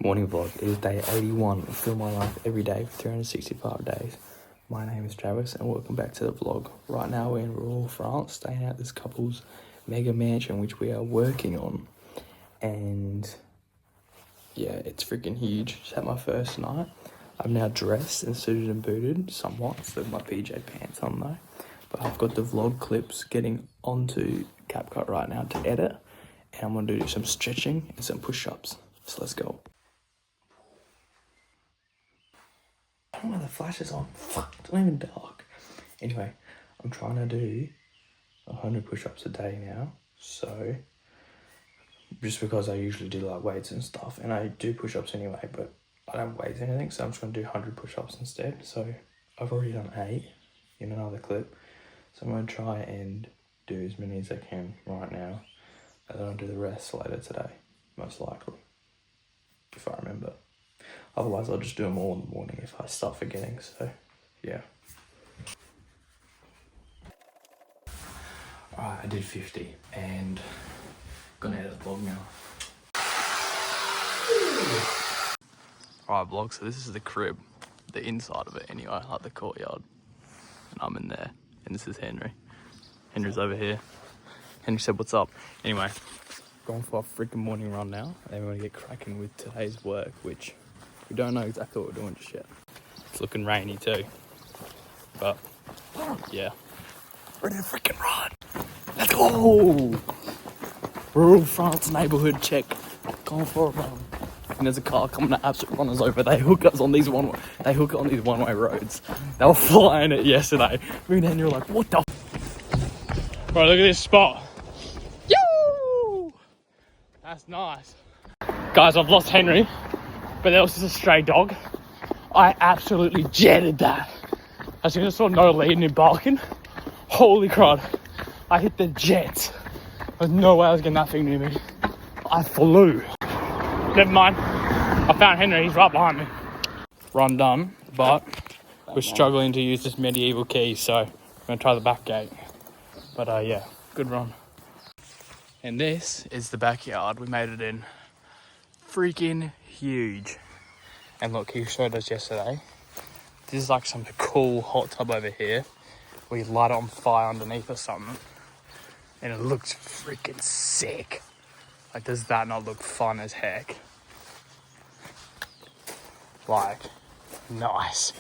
Morning vlog. It is day 81 of Fill My Life every day for 365 days. My name is Travis and welcome back to the vlog. Right now we're in rural France, staying at this couple's mega mansion which we are working on. And yeah, it's freaking huge. Just had my first night. I'm now dressed and suited and booted somewhat, so my PJ pants on though. But I've got the vlog clips getting onto CapCut right now to edit. And I'm going to do some stretching and some push-ups. So let's go. I don't know why the flash is on. Fuck, it's not even dark. Anyway, I'm trying to do 100 push-ups a day now. So, just because I usually do like weights and stuff, and I do push-ups anyway, but I don't weight anything, so I'm just going to do 100 push-ups instead. So, I've already done 8 in another clip. So, I'm going to try and do as many as I can right now. And then I'll do the rest later today, most likely, if I remember. Otherwise, I'll just do them all in the morning if I start forgetting, so, yeah. Alright, I did 50, and gonna edit the vlog now. Alright, vlog, so this is the crib, the inside of it anyway, like the courtyard. And I'm in there, and this is Henry. Henry's over here. Henry said, what's up? Anyway, going for a freaking morning run now, and then we're gonna get cracking with today's work, which we don't know exactly what we're doing just yet. It's looking rainy too, but yeah. Ready to freaking run. Let's go! Rural France neighborhood check. Going for a run. And there's a car coming to absolute runners over. They hook us on these one-way roads. They were flying it yesterday. Me and Henry were like, what the? Bro, look at this spot. Yo! That's nice. Guys, I've lost Henry. But there was just a stray dog. I absolutely jetted that. As soon as I saw no leading and barking, holy crud, I hit the jets. There's no way I was getting that thing near me. I flew. Never mind. I found Henry, he's right behind me. Run done, but we're struggling to use this medieval key, so I'm gonna try the back gate. But yeah, good run. And this is the backyard. We made it in. Freaking huge. And look, he showed us yesterday. This is like some cool hot tub over here where you light it on fire underneath or something. And it looks freaking sick. Like, does that not look fun as heck? Like, nice.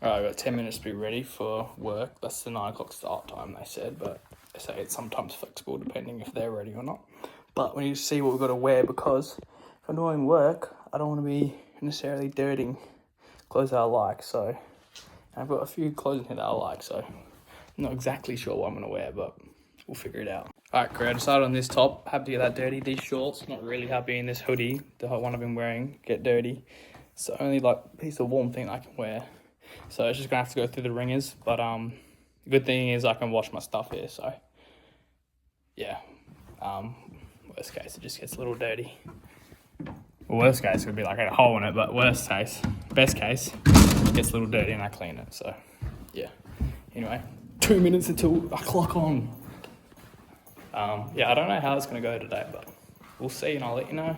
Alright, I've got 10 minutes to be ready for work. That's the 9 o'clock start time, they said, but they say it's sometimes flexible depending if they're ready or not. But we need to see what we've got to wear because if I'm doing work, I don't want to be necessarily dirtying clothes that I like. So I've got a few clothes in here that I like, so I'm not exactly sure what I'm going to wear, but we'll figure it out. Alright, crew, I decided on this top. Happy to get that dirty. These shorts, not really happy in this hoodie, the one I've been wearing, get dirty. It's the only like piece of warm thing I can wear. So it's just going to have to go through the ringers. But the good thing is I can wash my stuff here, so yeah. Worst case, it just gets a little dirty. Well, worst case would be like a hole in it, but best case, it gets a little dirty and I clean it, so yeah. Anyway, 2 minutes until I clock on. Yeah, I don't know how it's going to go today, but we'll see and I'll let you know.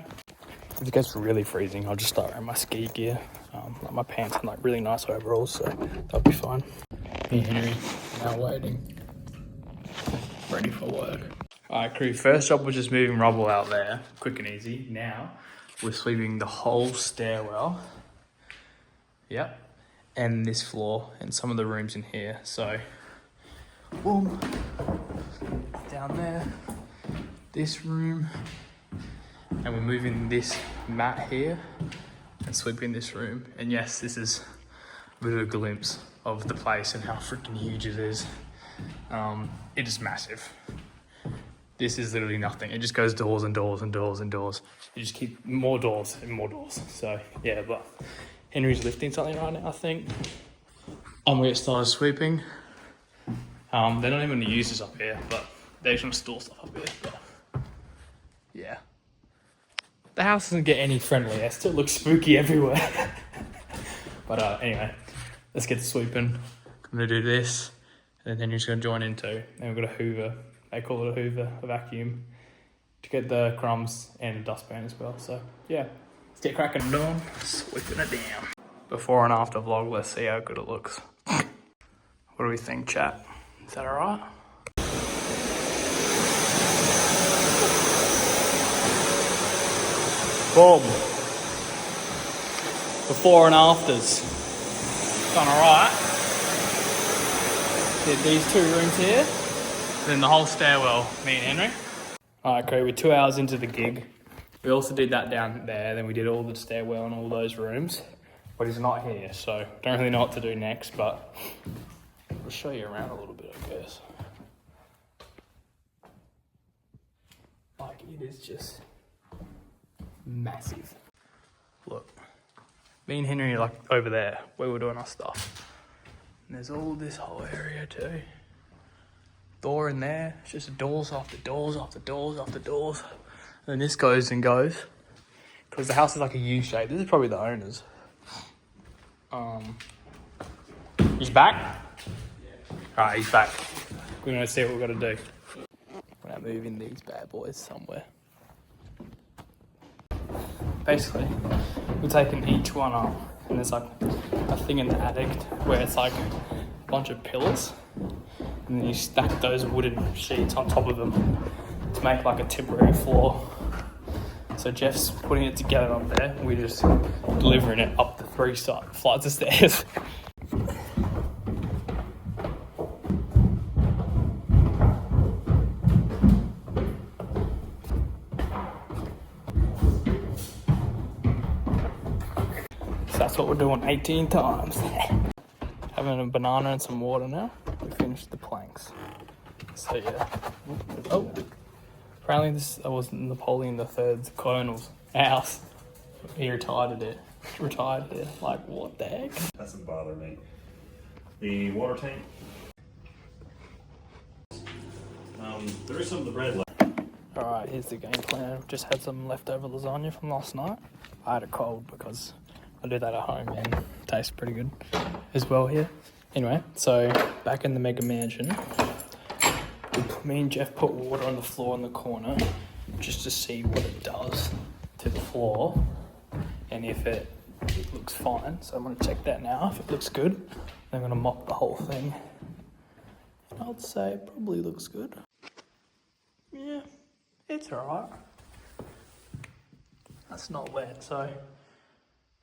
If it gets really freezing, I'll just start wearing my ski gear, like my pants and like really nice overalls, so that'll be fine. Me and Henry now waiting, ready for work. Alright, crew, first job was just moving rubble out there, quick and easy. Now we're sweeping the whole stairwell, yep, and this floor and some of the rooms in here. So, boom, down there, this room, and we're moving this mat here and sweeping this room. And yes, this is a bit of a glimpse of the place and how freaking huge it is. It is massive. This is literally nothing. It just goes doors and doors and doors and doors. You just keep more doors and more doors. So yeah, but Henry's lifting something right now, I think. I'm gonna get started sweeping. They're not even gonna use this up here, but they're just gonna store stuff up here. But yeah. The house doesn't get any friendlier. It still looks spooky everywhere. But anyway, let's get to sweeping. I'm gonna do this, and then Henry's gonna join in too. Then we've got a Hoover. They call it a Hoover, a vacuum, to get the crumbs and a dustpan as well. So yeah, Let's get cracking on, sweeping it down. Before and after vlog, let's see how good it looks. What do we think, chat? Is that alright? Boom. Before and afters. Done alright. Did these 2 rooms here. Then the whole stairwell, me and Henry. Alright, okay, we're 2 hours into the gig. We also did that down there, then we did all the stairwell and all those rooms. But he's not here, so don't really know what to do next, but I'll show you around a little bit, I guess. Like, it is just massive. Look, me and Henry are like over there, where we're doing our stuff. And there's all this whole area too. Door in there, it's just doors after doors after doors after doors. And then this goes and goes. Because the house is like a U shape. This is probably the owner's. He's back? Alright, he's back. We're gonna see what we've got to do. We're gonna move in these bad boys somewhere. Basically, we're taking each one up. And there's like a thing in the attic where it's like a bunch of pillars. And then you stack those wooden sheets on top of them to make like a temporary floor. So Jeff's putting it together up there. We're just delivering it up the 3 flights of stairs. So that's what we're doing 18 times. Having a banana and some water now. We finished the planks. So yeah. Oh. Apparently this was Napoleon III's colonel's house. He retired it. Like, what the heck? That doesn't bother me. The water tank. There is some of the bread left. Alright, here's the game plan. Just had some leftover lasagna from last night. I had it cold because I do that at home and it tastes pretty good as well here. Anyway, so back in the mega mansion. Me and Jeff put water on the floor in the corner just to see what it does to the floor and if it looks fine. So I'm going to check that now. If it looks good, then I'm going to mop the whole thing. And I'd say it probably looks good. Yeah, it's alright. That's not wet, so I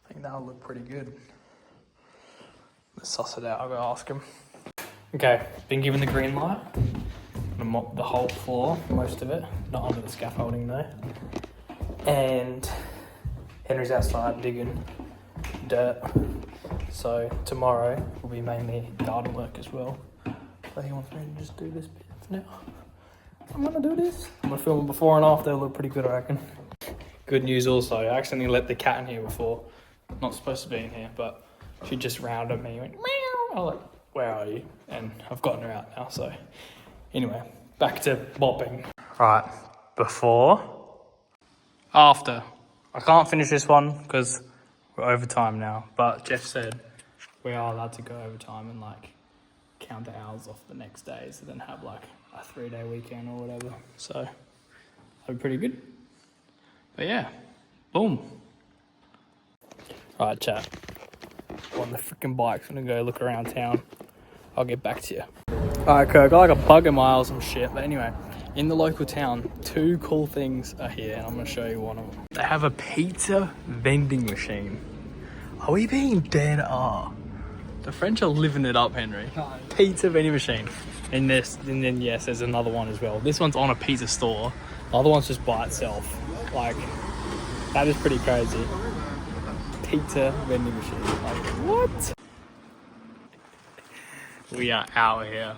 think that'll look pretty good. Let's suss it out. I'll go ask him. Okay, been given the green light. I'm gonna mop the whole floor, most of it, not under the scaffolding though. And Henry's outside digging dirt. So tomorrow will be mainly garden work as well. So he wants me to just do this bit for now. I'm gonna do this. I'm gonna film it before and after, it'll look pretty good I reckon. Good news also, I accidentally let the cat in here before. Not supposed to be in here, but she just rounded at me and went meow. I was like, where are you? And I've gotten her out now, so. Anyway, back to mopping. Right, before, after. I can't finish this one because we're overtime now, but Jeff said we are allowed to go overtime and like count the hours off the next day, so then have like a 3-day weekend or whatever. So that'd be pretty good. But yeah, boom. Right, chat. On the freaking bikes, I'm gonna go look around town. I'll get back to you. Alright, cool. I got like a bug in my eye or some shit. But anyway, in the local town, 2 cool things are here, and I'm going to show you one of them. They have a pizza vending machine. Are we being dead? The French are living it up, Henry. Pizza vending machine. And then yes, there's another one as well. This one's on a pizza store. The other one's just by itself. Like, that is pretty crazy. Pizza vending machine. Like, what? We are out here.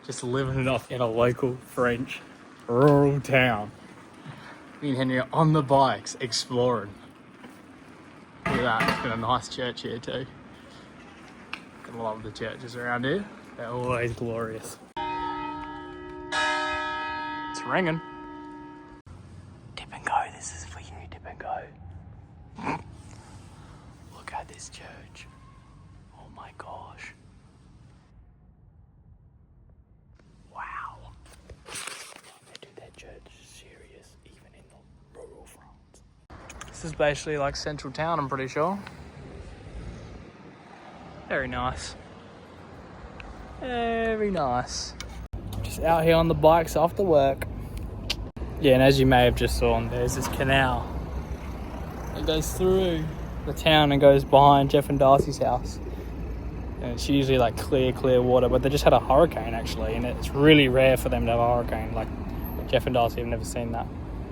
Just living it up in a local French rural town. Me and Henry are on the bikes exploring. Look at that, it's got a nice church here too. Gonna love the churches around here. They're always glorious. It's ringing. Dip and go, this is for you, dip and go. Look at this church. Oh my gosh. Wow. They do their church serious even in the rural France. This is basically like central town, I'm pretty sure. Very nice. Very nice. Just out here on the bikes after work. Yeah, and as you may have just saw, there's this canal. It goes through the town and goes behind Jeff and Darcy's house. And it's usually like clear water, but they just had a hurricane actually, and it's really rare for them to have a hurricane. Like Jeff and Darcy have never seen that.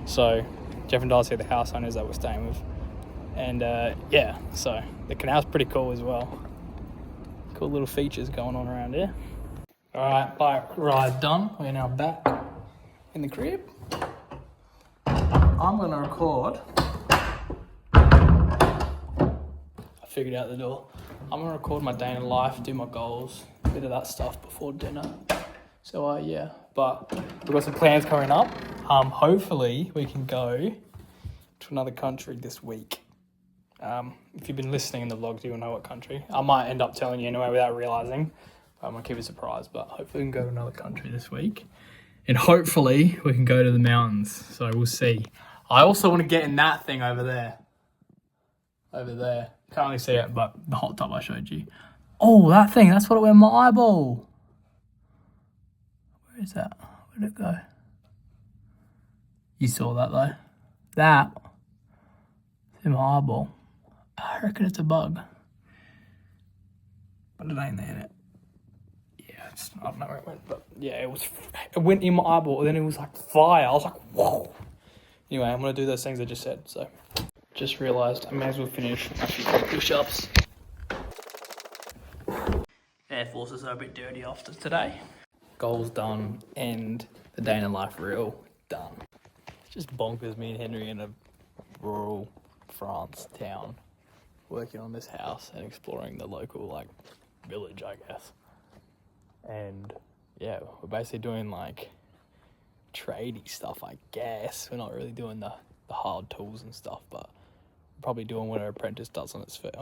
So Jeff and Darcy are the house owners that we're staying with. And yeah, so the canal's pretty cool as well. Cool little features going on around here. All right, bike ride done. We're now back in the crib. I'm gonna record. I figured out the door. I'm gonna record my day in life, do my goals, a bit of that stuff before dinner. So yeah, but we've got some plans coming up. Hopefully we can go to another country this week. If you've been listening in the vlogs, you will know what country. I might end up telling you anyway without realising. I'm gonna keep it a surprise, but hopefully we can go to another country this week. And hopefully we can go to the mountains, so we'll see. I also want to get in that thing over there. Over there. Can't really see it, but the hot tub I showed you. Oh, that thing, that's what it went in my eyeball. Where is that? Where'd it go? You saw that though. That is in my eyeball. I reckon it's a bug. But it ain't there yet. Yeah, I don't know where it went, but yeah, it went in my eyeball, and then it was like fire. I was like, whoa. Anyway, I'm gonna do those things I just said, so. Just realised I may as well finish a few push-ups. Air Forces are a bit dirty after today. Goals done, and the day in the life reel done. It's just bonkers, me and Henry in a rural France town, working on this house and exploring the local, like, village, I guess. And, yeah, we're basically doing, like, tradey stuff, I guess. We're not really doing the hard tools and stuff, but probably doing what our apprentice does on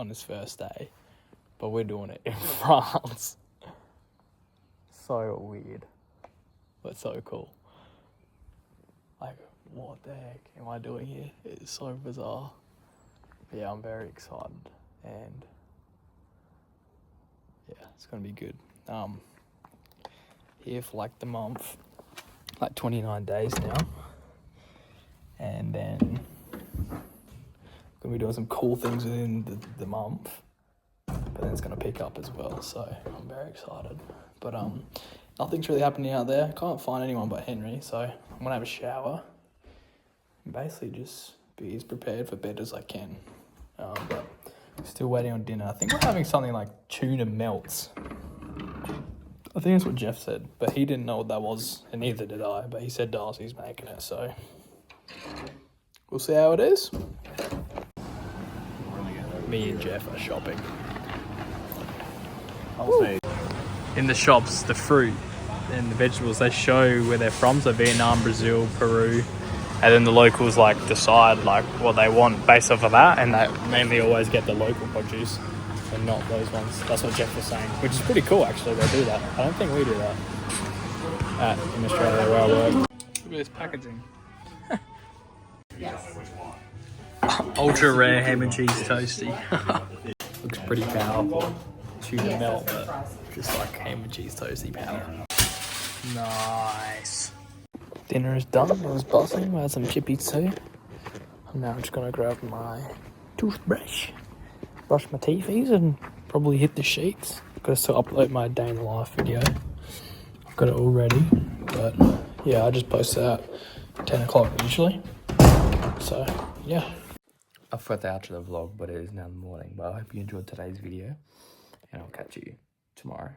his first day, but we're doing it in France. So weird, but so cool. Like, what the heck am I doing here? It's so bizarre. But yeah, I'm very excited, and yeah, it's gonna be good. Here for like the month, like 29 days now, and then gonna be doing some cool things within the month, but then it's gonna pick up as well, so I'm very excited. But nothing's really happening out there. Can't find anyone but Henry, so I'm gonna have a shower and basically just be as prepared for bed as I can. But still waiting on dinner. I think we're having something like tuna melts. I think that's what Jeff said, but he didn't know what that was, and neither did I, but he said Darcy's making it, so we'll see how it is. Me and Jeff are shopping. I'll say. In the shops, the fruit and the vegetables, they show where they're from, so Vietnam, Brazil, Peru, and then the locals like decide like what they want based off of that, and they mainly always get the local produce and not those ones. That's what Jeff was saying, which is pretty cool actually. They do that. I don't think we do that in Australia where I work. Look at this packaging. Ultra rare ham and cheese toasty. Looks pretty powerful. Tuna melt, but just like ham and cheese toasty powder. Nice. Dinner is done. It was buzzing. I had some chippies too. And now I'm just gonna grab my toothbrush, brush my teethies, and probably hit the sheets. Gotta still upload my day in the life video. I've got it all ready, but yeah, I just post that at 10 o'clock usually. So yeah. I forgot to outro the vlog, but it is now in the morning. But I hope you enjoyed today's video, and I'll catch you tomorrow.